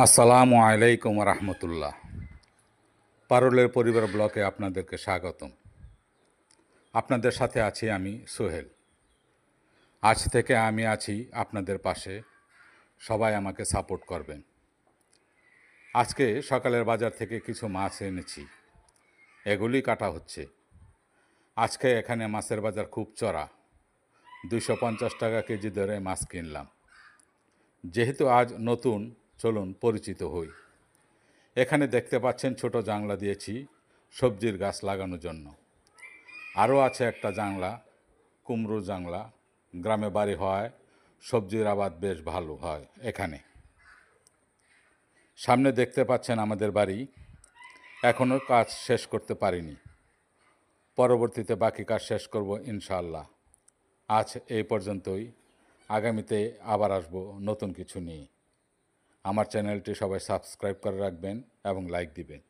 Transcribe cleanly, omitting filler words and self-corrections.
আসসালামু আলাইকুম রহমতুল্লাহ। পারুলের পরিবার ব্লকে আপনাদেরকে স্বাগতম। আপনাদের সাথে আছি আমি সোহেল। আজ থেকে আমি আছি আপনাদের পাশে, সবাই আমাকে সাপোর্ট করবেন। আজকে সকালের বাজার থেকে কিছু মাছ এনেছি, এগুলি কাটা হচ্ছে। আজকে এখানে মাছের বাজার খুব চড়া, 250 টাকা কেজি দরে মাছ কিনলাম। যেহেতু আজ নতুন, চলুন পরিচিত হই। এখানে দেখতে পাচ্ছেন ছোট জানলা দিয়েছি সবজির গাছ লাগানোর জন্য। আরও আছে একটা জানলা, কুমড়ো জানলা। গ্রামে বাড়ি হয়, সবজির আবাদ বেশ ভালো হয় এখানে। সামনে দেখতে পাচ্ছেন আমাদের বাড়ি, এখনও কাজ শেষ করতে পারিনি। পরবর্তীতে বাকি কাজ শেষ করব ইনশাআল্লাহ। আজ এই পর্যন্তই, আগামীতে আবার আসব নতুন কিছু নিয়ে। আমার চ্যানেলটি সবাই সাবস্ক্রাইব করে রাখবেন এবং লাইক দিবেন।